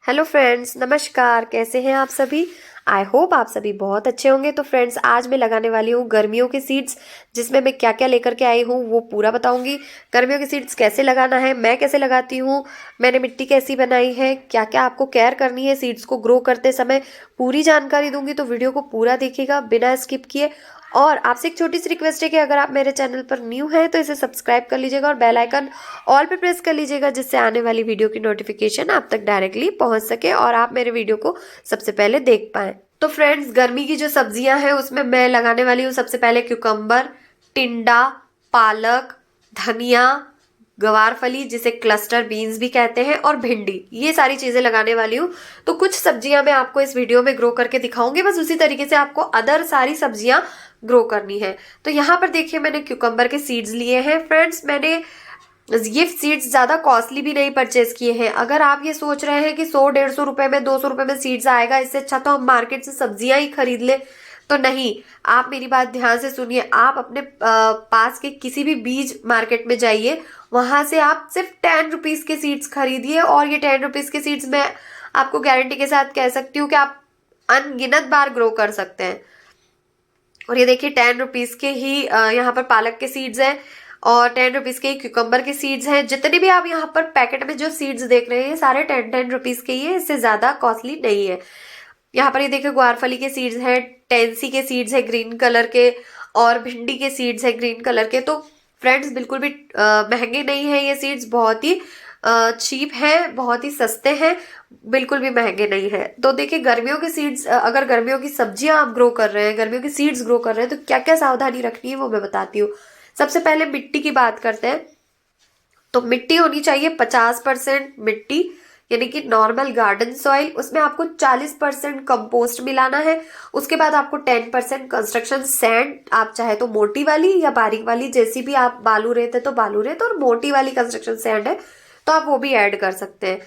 Hello friends, नमस्कार। कैसे हैं आप सभी? आई होप आप सभी बहुत अच्छे होंगे। तो फ्रेंड्स, आज मैं लगाने वाली हूँ गर्मियों के सीड्स, जिसमें मैं क्या क्या लेकर के आई हूँ वो पूरा बताऊंगी। गर्मियों के सीड्स कैसे लगाना है, मैं कैसे लगाती हूँ, मैंने मिट्टी कैसी बनाई है, क्या क्या आपको केयर करनी है सीड्स को ग्रो करते समय, पूरी जानकारी दूंगी। तो वीडियो को पूरा देखिएगा बिना स्किप किए। और आपसे एक छोटी सी रिक्वेस्ट है कि अगर आप मेरे चैनल पर न्यू हैं तो इसे सब्सक्राइब कर लीजिएगा और बेल आइकन ऑल पे प्रेस कर लीजिएगा, जिससे आने वाली वीडियो की नोटिफिकेशन आप तक डायरेक्टली पहुंच सके और आप मेरे वीडियो को सबसे पहले देख पाएं। तो फ्रेंड्स, गर्मी की जो सब्जियां हैं उसमें मैं लगाने वाली हूँ सबसे पहले क्यूकम्बर, टिंडा, पालक, धनिया, गवारफली जिसे क्लस्टर बीन्स भी कहते हैं, और भिंडी। ये सारी चीजें लगाने वाली हूँ। तो कुछ सब्जियां मैं आपको इस वीडियो में ग्रो करके दिखाऊंगी, बस उसी तरीके से आपको अदर सारी सब्जियां ग्रो करनी है। तो यहाँ पर देखिए, मैंने क्यूकम्बर के सीड्स लिए हैं। फ्रेंड्स, मैंने ये सीड्स ज्यादा कॉस्टली भी नहीं परचेज किए हैं। अगर आप ये सोच रहे हैं कि 100-150 रुपए में, 200 रुपए में सीड्स आएगा, इससे अच्छा तो हम मार्केट से सब्जियां ही खरीद ले, तो नहीं। आप मेरी बात ध्यान से सुनिए। आप अपने पास के किसी भी बीज मार्केट में जाइए, वहां से आप सिर्फ 10 रुपीज के सीड्स खरीदिए, और ये 10 रुपीज के सीड्स मैं आपको गारंटी के साथ कह सकती हूँ कि आप अनगिनत बार ग्रो कर सकते हैं। और ये देखिए, 10 रुपीज के ही यहाँ पर पालक के सीड्स हैं, और 10 रुपीज के ही क्यूकम्बर के सीड्स हैं। जितने भी आप यहाँ पर पैकेट में जो सीड्स देख रहे हैं, सारे 10-10 रुपीज के ही है, इससे ज्यादा कॉस्टली नहीं है। यहाँ पर ये देखिए, ग्वारफली के सीड्स हैं, टेंसी के सीड्स है ग्रीन कलर के, और भिंडी के सीड्स है ग्रीन कलर के। तो फ्रेंड्स, बिल्कुल भी महंगे नहीं है ये सीड्स, बहुत ही चीप है, बहुत ही सस्ते हैं, बिल्कुल भी महंगे नहीं है। तो देखिए, गर्मियों के सीड्स, अगर गर्मियों की सब्जियां आप ग्रो कर रहे हैं, गर्मियों के सीड्स ग्रो कर रहे हैं, तो क्या क्या सावधानी रखनी है वो मैं बताती हूँ। सबसे पहले मिट्टी की बात करते हैं। तो मिट्टी होनी चाहिए 50% मिट्टी, यानी कि नॉर्मल गार्डन सॉइल। उसमें आपको 40% कंपोस्ट मिलाना है। उसके बाद आपको 10% कंस्ट्रक्शन सैंड, आप चाहे तो मोटी वाली या बारीक वाली, जैसी भी, आप बालू रेत है तो बालू रेत, और मोटी वाली कंस्ट्रक्शन सैंड है तो आप वो भी ऐड कर सकते हैं।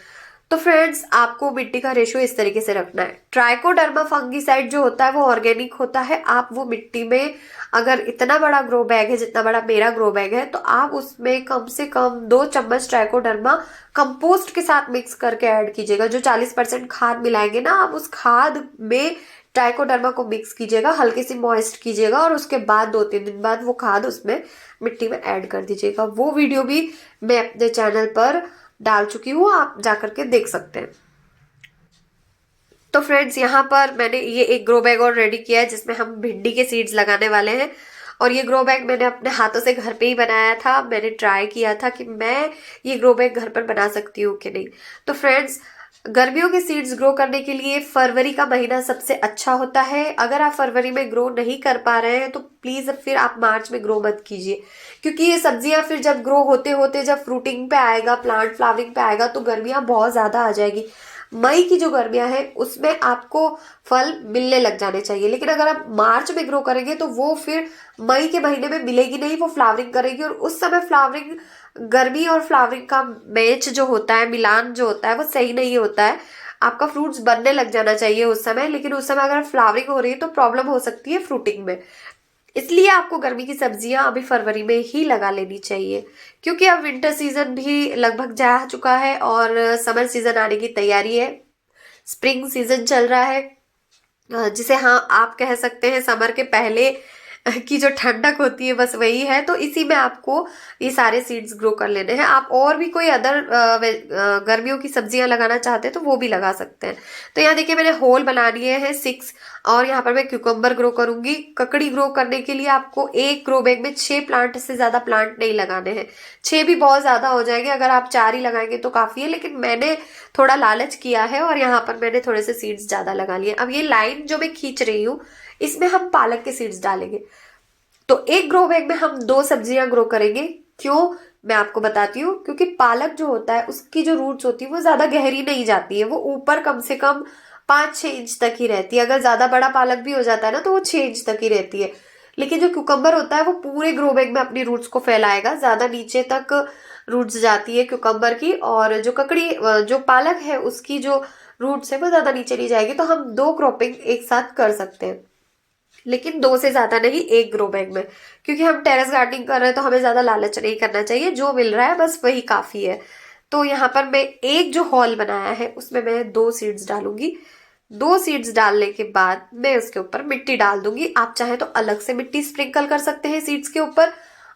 तो फ्रेंड्स, आपको मिट्टी का रेशियो इस तरीके से रखना है। ट्राइकोडर्मा फंगीसाइड जो होता है वो ऑर्गेनिक होता है। आप वो मिट्टी में, अगर इतना बड़ा ग्रो बैग है जितना बड़ा मेरा ग्रो बैग है, तो आप उसमें कम से कम 2 चम्मच ट्राइकोडर्मा कंपोस्ट के साथ मिक्स करके ऐड कीजिएगा। जो 40% खाद मिलाएंगे ना, आप उस खाद में ट्राइकोडर्मा को मिक्स कीजिएगा, हल्की सी मॉइस्ट कीजिएगा, और उसके बाद 2-3 दिन बाद वो खाद उसमें मिट्टी में ऐड कर दीजिएगा। वो वीडियो भी मैं अपने चैनल पर डाल चुकी हूँ, आप जाकर के देख सकते हैं। तो फ्रेंड्स, यहाँ पर मैंने ये एक ग्रो बैग और रेडी किया है, जिसमें हम भिंडी के सीड्स लगाने वाले हैं। और ये ग्रो बैग मैंने अपने हाथों से घर पे ही बनाया था। मैंने ट्राई किया था कि मैं ये ग्रो बैग घर पर बना सकती हूँ कि नहीं। तो फ्रेंड्स, गर्मियों के सीड्स ग्रो करने के लिए फरवरी का महीना सबसे अच्छा होता है। अगर आप फरवरी में ग्रो नहीं कर पा रहे हैं तो प्लीज फिर आप मार्च में ग्रो मत कीजिए, क्योंकि ये सब्जियां फिर जब ग्रो होते होते, जब फ्रूटिंग पे आएगा, प्लांट फ्लावरिंग पे आएगा, तो गर्मियां बहुत ज्यादा आ जाएगी। मई की जो गर्मियां हैं उसमें आपको फल मिलने लग जाने चाहिए। लेकिन अगर आप मार्च में ग्रो करेंगे तो वो फिर मई के महीने में मिलेगी नहीं, वो फ्लावरिंग करेगी, और उस समय फ्लावरिंग, गर्मी और फ्लावरिंग का मैच जो होता है, मिलान जो होता है, वो सही नहीं होता है। आपका फ्रूट्स बनने लग जाना चाहिए उस समय, लेकिन उस समय अगर फ्लावरिंग हो रही है तो प्रॉब्लम हो सकती है फ्रूटिंग में। इसलिए आपको गर्मी की सब्जियां अभी फरवरी में ही लगा लेनी चाहिए, क्योंकि अब विंटर सीजन भी लगभग जा चुका है और समर सीजन आने की तैयारी है। स्प्रिंग सीजन चल रहा है, जिसे हाँ आप कह सकते हैं समर के पहले की जो ठंडक होती है, बस वही है। तो इसी में आपको ये सारे सीड्स ग्रो कर लेने हैं। आप और भी कोई अदर गर्मियों की सब्जियां लगाना चाहते हैं तो वो भी लगा सकते हैं। तो यहाँ देखिए, मैंने होल बना लिए हैं 6, और यहाँ पर मैं क्यूकम्बर ग्रो करूंगी। ककड़ी ग्रो करने के लिए आपको एक ग्रो बैग में 6 प्लांट से ज्यादा प्लांट नहीं लगाने हैं। 6 भी बहुत ज्यादा हो जाएंगे, अगर आप 4 ही लगाएंगे तो काफी है, लेकिन मैंने थोड़ा लालच किया है और यहाँ पर मैंने थोड़े से सीड्स ज्यादा लगा लिए। अब ये लाइन जो मैं खींच रही हूँ, इसमें हम पालक के सीड्स डालेंगे। तो एक ग्रो बैग में हम 2 सब्जियां ग्रो करेंगे। क्यों, मैं आपको बताती हूँ। क्योंकि पालक जो होता है, उसकी जो रूट्स होती है वो ज्यादा गहरी नहीं जाती है, वो ऊपर कम से कम 5-6 इंच तक ही रहती है। अगर ज्यादा बड़ा पालक भी हो जाता है ना, तो वो 6 इंच तक ही रहती है। लेकिन जो क्यूकम्बर होता है वो पूरे ग्रो बैग में अपनी रूट्स को फैलाएगा, ज्यादा नीचे तक रूट्स जाती है क्यूकम्बर की। और जो ककड़ी, जो पालक है, उसकी जो रूट्स है वो ज्यादा नीचे नहीं जाएगी। तो हम 2 क्रॉपिंग एक साथ कर सकते हैं, लेकिन 2 से ज्यादा नहीं, एक ग्रो बैग में। क्योंकि हम टेरेस गार्डनिंग कर रहे हैं तो हमें ज्यादा लालच नहीं करना चाहिए, जो मिल रहा है बस वही काफी है। तो यहाँ पर मैं एक जो हॉल बनाया है उसमें मैं 2 सीड्स डालूंगी। 2 सीड्स डालने के बाद मैं उसके ऊपर मिट्टी डाल दूंगी। आप चाहे तो अलग से मिट्टी स्प्रिंकल कर सकते हैं सीड्स के ऊपर,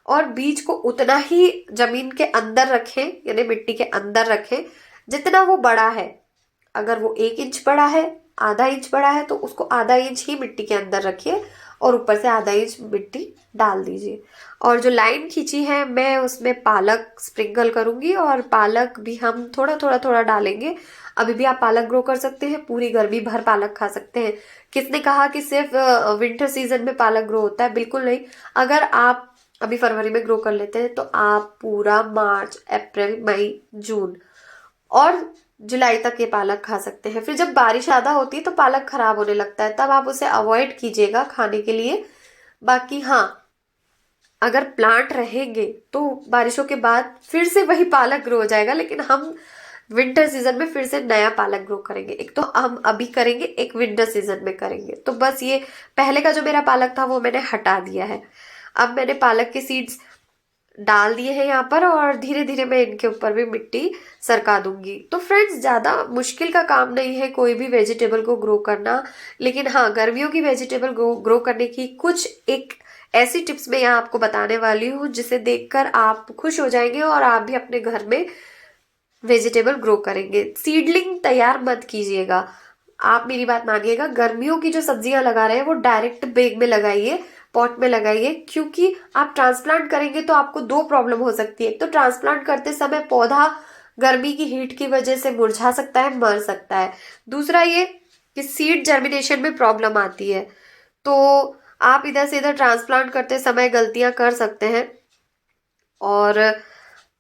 और बीज को उतना ही जमीन के अंदर रखें, यानी मिट्टी के अंदर रखें जितना वो बड़ा है। अगर वो 1 इंच बड़ा है, आधा इंच बड़ा है, तो उसको आधा इंच ही मिट्टी के अंदर रखिए और ऊपर से आधा इंच मिट्टी डाल दीजिए। और जो लाइन खींची है मैं उसमें पालक स्प्रिंकल करूंगी, और पालक भी हम थोड़ा थोड़ा थोड़ा डालेंगे। अभी भी आप पालक ग्रो कर सकते हैं, पूरी गर्मी भर पालक खा सकते हैं। किसने कहा कि सिर्फ विंटर सीजन में पालक ग्रो होता है? बिल्कुल नहीं। अगर आप अभी फरवरी में ग्रो कर लेते हैं तो आप पूरा मार्च, अप्रैल, मई, जून और जुलाई तक ये पालक खा सकते हैं। फिर जब बारिश ज्यादा होती है तो पालक खराब होने लगता है, तब आप उसे अवॉइड कीजिएगा खाने के लिए। बाकी हाँ, अगर प्लांट रहेंगे तो बारिशों के बाद फिर से वही पालक ग्रो हो जाएगा, लेकिन हम विंटर सीजन में फिर से नया पालक ग्रो करेंगे। एक तो हम अभी करेंगे, एक विंटर सीजन में करेंगे। तो बस ये पहले का जो मेरा पालक था वो मैंने हटा दिया है। अब मैंने पालक के सीड्स डाल दिए हैं यहाँ पर, और धीरे धीरे मैं इनके ऊपर भी मिट्टी सरका दूंगी। तो फ्रेंड्स, ज़्यादा मुश्किल का काम नहीं है कोई भी वेजिटेबल को ग्रो करना। लेकिन हाँ, गर्मियों की वेजिटेबल ग्रो करने की कुछ एक ऐसी टिप्स मैं यहाँ आपको बताने वाली हूँ जिसे देखकर आप खुश हो जाएंगे और आप भी अपने घर में वेजिटेबल ग्रो करेंगे। सीडलिंग तैयार मत कीजिएगा, आप मेरी बात मानिएगा। गर्मियों की जो सब्जियां लगा रहे हैं वो डायरेक्ट बेग में लगाइए, पॉट में लगाइए, क्योंकि आप ट्रांसप्लांट करेंगे तो आपको 2 प्रॉब्लम हो सकती है। एक तो ट्रांसप्लांट करते समय पौधा गर्मी की हीट की वजह से मुरझा सकता है, मर सकता है। दूसरा ये कि सीड जर्मिनेशन में प्रॉब्लम आती है। तो आप इधर से इधर ट्रांसप्लांट करते समय गलतियां कर सकते हैं, और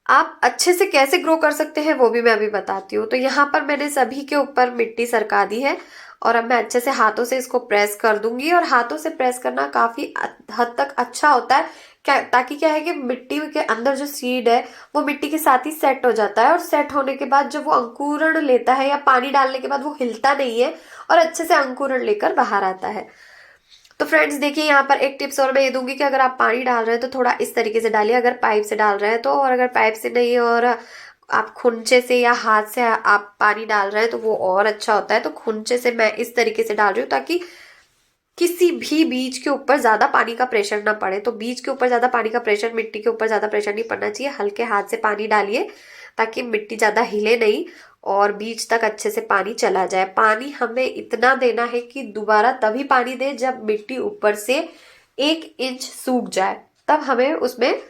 आप अच्छे से कैसे ग्रो कर सकते हैं वो भी मैं अभी बताती हूँ। तो यहाँ पर मैंने सभी के ऊपर मिट्टी सरका दी है, और अब मैं अच्छे से हाथों से इसको प्रेस कर दूंगी। और हाथों से प्रेस करना काफी हद तक अच्छा होता है, क्या ताकि क्या है कि मिट्टी के अंदर जो सीड है वो मिट्टी के साथ ही सेट हो जाता है, और सेट होने के बाद जब वो अंकुरण लेता है या पानी डालने के बाद वो हिलता नहीं है और अच्छे से अंकुरण लेकर बाहर आता है। तो फ्रेंड्स देखिए, यहाँ पर एक टिप्स और मैं ये दूंगी कि अगर आप पानी डाल रहे हैं तो थोड़ा इस तरीके से डालिए, अगर पाइप से डाल रहे हैं तो। और अगर पाइप से नहीं और आप खुंचे से या हाथ से आप पानी डाल रहे हैं तो वो और अच्छा होता है। तो खुंचे से मैं इस तरीके से डाल रही हूँ ताकि किसी भी बीज के ऊपर ज्यादा पानी का प्रेशर ना पड़े। तो बीज के ऊपर ज्यादा पानी का प्रेशर, मिट्टी के ऊपर ज्यादा प्रेशर नहीं पड़ना चाहिए। हल्के हाथ से पानी डालिए ताकि मिट्टी ज्यादा हिले नहीं और बीज तक अच्छे से पानी चला जाए। पानी हमें इतना देना है कि दोबारा तभी पानी दे जब मिट्टी ऊपर से 1 इंच सूख जाए, तब हमें उसमें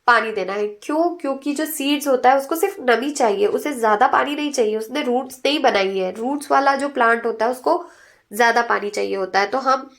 पानी देना है। क्यों? क्योंकि जो सीड्स होता है उसको सिर्फ नमी चाहिए, उसे ज्यादा पानी नहीं चाहिए। उसने रूट्स नहीं बनाई है, रूट्स वाला जो प्लांट होता है उसको ज्यादा पानी चाहिए होता है। तो हम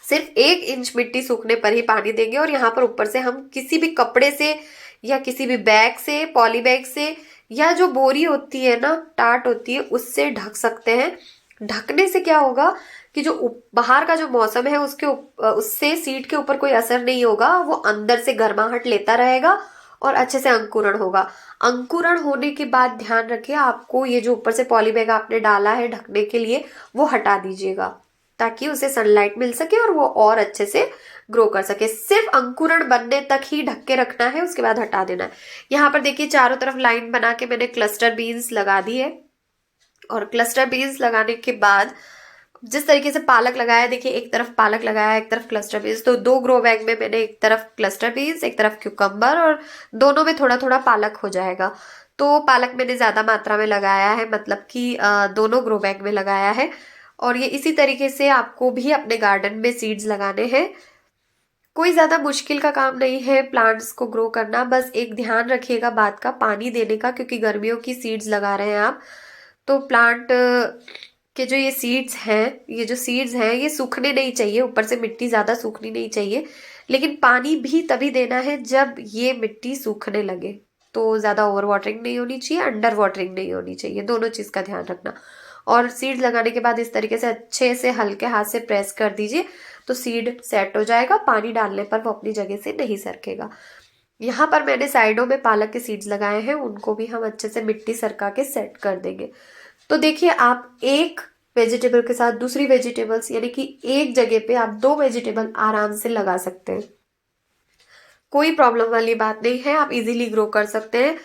सिर्फ 1 इंच मिट्टी सूखने पर ही पानी देंगे, और यहाँ पर ऊपर से हम किसी भी कपड़े से या किसी भी बैग से, पॉली बैग से, या जो बोरी होती है ना, टाट होती है, उससे ढक सकते हैं। ढकने से क्या होगा कि जो बाहर का जो मौसम है उससे सीड के ऊपर कोई असर नहीं होगा, वो अंदर से गर्माहट लेता रहेगा और अच्छे से अंकुरण होगा। अंकुरण होने के बाद ध्यान रखिए, आपको ये जो ऊपर से पॉली बैग आपने डाला है ढकने के लिए वो हटा दीजिएगा, ताकि उसे सनलाइट मिल सके और वो और अच्छे से ग्रो कर सके। सिर्फ अंकुरण बनने तक ही ढक के रखना है, उसके बाद हटा देना है। यहाँ पर देखिए, चारों तरफ लाइन बना के मैंने क्लस्टर बीन्स लगा दी है, और क्लस्टर बीन्स लगाने के बाद जिस तरीके से पालक लगाया, देखिए एक तरफ पालक लगाया, एक तरफ क्लस्टर बीन्स। तो 2 ग्रो बैग में मैंने एक तरफ क्लस्टर बीन्स, एक तरफ क्यूकम्बर, और दोनों में थोड़ा थोड़ा पालक हो जाएगा। तो पालक मैंने ज्यादा मात्रा में लगाया है, मतलब कि दोनों ग्रो बैग में लगाया है। और ये इसी तरीके से आपको भी अपने गार्डन में सीड्स लगाने हैं। कोई ज्यादा मुश्किल का काम नहीं है प्लांट्स को ग्रो करना। बस एक ध्यान रखिएगा बात का, पानी देने का, क्योंकि गर्मियों की सीड्स लगा रहे हैं आप। तो प्लांट के जो ये सीड्स हैं, ये सूखने नहीं चाहिए, ऊपर से मिट्टी ज्यादा सूखनी नहीं चाहिए। लेकिन पानी भी तभी देना है जब ये मिट्टी सूखने लगे। तो ज्यादा ओवर वाटरिंग नहीं होनी चाहिए, अंडर वाटरिंग नहीं होनी चाहिए, दोनों चीज का ध्यान रखना। और सीड्स लगाने के बाद इस तरीके से अच्छे से हल्के हाथ से प्रेस कर दीजिए, तो सीड सेट हो जाएगा। पानी डालने पर वो अपनी जगह से नहीं सरकेगा। यहाँ पर मैंने साइडों में पालक के सीड्स लगाए हैं, उनको भी हम अच्छे से मिट्टी सरका के सेट कर देंगे। तो देखिए, आप एक वेजिटेबल के साथ दूसरी वेजिटेबल्स, यानी कि एक जगह पे आप 2 वेजिटेबल आराम से लगा सकते हैं। कोई प्रॉब्लम वाली बात नहीं है, आप इजीली ग्रो कर सकते हैं।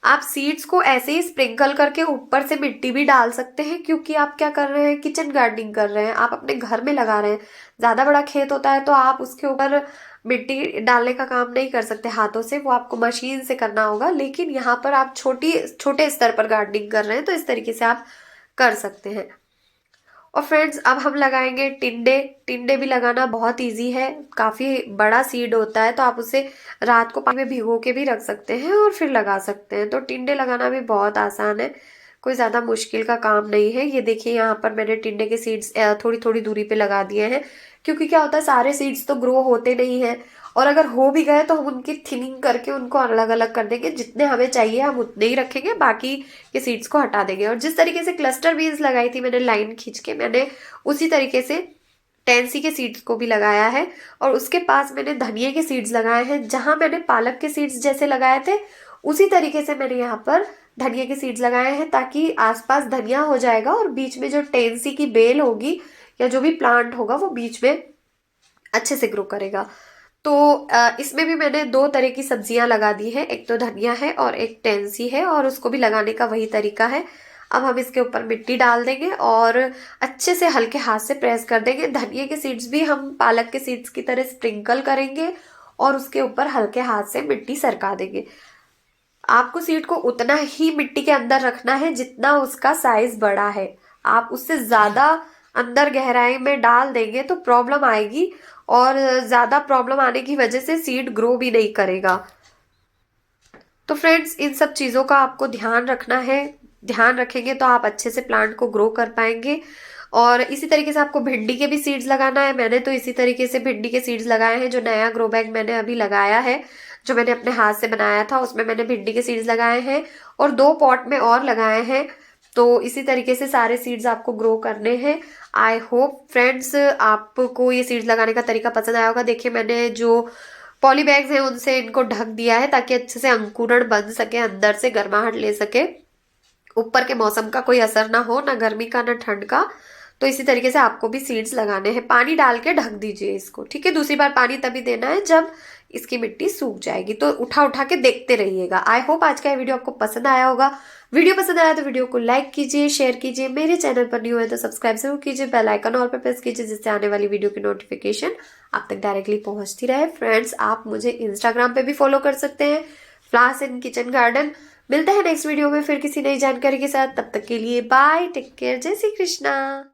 आप सीड्स को ऐसे ही स्प्रिंकल करके ऊपर से मिट्टी भी डाल सकते हैं, क्योंकि आप क्या कर रहे हैं, किचन गार्डनिंग कर रहे हैं, आप अपने घर में लगा रहे हैं। ज़्यादा बड़ा खेत होता है तो आप उसके ऊपर मिट्टी डालने का काम नहीं कर सकते हाथों से, वो आपको मशीन से करना होगा। लेकिन यहाँ पर आप छोटे स्तर पर गार्डनिंग कर रहे हैं तो इस तरीके से आप कर सकते हैं। और फ्रेंड्स अब हम लगाएंगे टिंडे। टिंडे भी लगाना बहुत इजी है, काफ़ी बड़ा सीड होता है तो आप उसे रात को पानी में भिगो के भी रख सकते हैं और फिर लगा सकते हैं। तो टिंडे लगाना भी बहुत आसान है, कोई ज़्यादा मुश्किल का काम नहीं है। ये देखिए यहाँ पर मैंने टिंडे के सीड्स थोड़ी थोड़ी दूरी पे लगा दिए हैं, क्योंकि क्या होता है सारे सीड्स तो ग्रो होते नहीं हैं, और अगर हो भी गए तो हम उनकी थिनिंग करके उनको अलग अलग कर देंगे। जितने हमें चाहिए हम उतने ही रखेंगे, बाकी के सीड्स को हटा देंगे। और जिस तरीके से क्लस्टर बीन्स लगाई थी मैंने लाइन खींच के, मैंने उसी तरीके से टेंसी के सीड्स को भी लगाया है। और उसके पास मैंने धनिया के सीड्स लगाए हैं, जहां मैंने पालक के सीड्स जैसे लगाए थे उसी तरीके से मैंने यहाँ पर धनिया के सीड्स लगाए हैं, ताकि आसपास धनिया हो जाएगा और बीच में जो टेंसी की बेल होगी या जो भी प्लांट होगा वो बीच में अच्छे से ग्रो करेगा। तो इसमें भी मैंने 2 तरह की सब्जियां लगा दी है, एक तो धनिया है और एक टेंसी है, और उसको भी लगाने का वही तरीका है। अब हम इसके ऊपर मिट्टी डाल देंगे और अच्छे से हल्के हाथ से प्रेस कर देंगे। धनिया के सीड्स भी हम पालक के सीड्स की तरह स्प्रिंकल करेंगे और उसके ऊपर हल्के हाथ से मिट्टी सरका देंगे। आपको सीड को उतना ही मिट्टी के अंदर रखना है जितना उसका साइज बड़ा है। आप उससे ज्यादा अंदर गहराई में डाल देंगे तो प्रॉब्लम आएगी, और ज्यादा प्रॉब्लम आने की वजह से सीड ग्रो भी नहीं करेगा। तो फ्रेंड्स इन सब चीज़ों का आपको ध्यान रखना है, ध्यान रखेंगे तो आप अच्छे से प्लांट को ग्रो कर पाएंगे। और इसी तरीके से आपको भिंडी के भी सीड्स लगाना है। मैंने तो इसी तरीके से भिंडी के सीड्स लगाए हैं। जो नया ग्रो बैग मैंने अभी लगाया है, जो मैंने अपने हाथ से बनाया था, उसमें मैंने भिंडी के सीड्स लगाए हैं और 2 पॉट में और लगाए हैं। तो इसी तरीके से सारे सीड्स आपको ग्रो करने हैं। आई होप फ्रेंड्स आपको ये सीड्स लगाने का तरीका पसंद आया होगा। देखिए मैंने जो पॉली बैग्स हैं उनसे इनको ढक दिया है, ताकि अच्छे से अंकुरण बन सके, अंदर से गर्माहट ले सके, ऊपर के मौसम का कोई असर ना हो, ना गर्मी का ना ठंड का। तो इसी तरीके से आपको भी सीड्स लगाने हैं। पानी डाल के ढक दीजिए इसको, ठीक है। दूसरी बार पानी तभी देना है जब इसकी मिट्टी सूख जाएगी। तो उठा उठा के देखते रहिएगा। आई होप आज का ये वीडियो आपको पसंद आया होगा। वीडियो पसंद आया तो वीडियो को लाइक कीजिए, शेयर कीजिए। मेरे चैनल पर न्यू है तो सब्सक्राइब जरूर कीजिए, बेल आइकन ऑल पर प्रेस कीजिए, जिससे आने वाली वीडियो की नोटिफिकेशन आप तक डायरेक्टली पहुंचती रहे। फ्रेंड्स आप मुझे इंस्टाग्राम पे भी फॉलो कर सकते हैं, फ्लावर्स इन किचन गार्डन। मिलते हैं नेक्स्ट वीडियो में फिर किसी नई जानकारी के साथ। तब तक के लिए बाय, टेक केयर, जय श्री कृष्णा।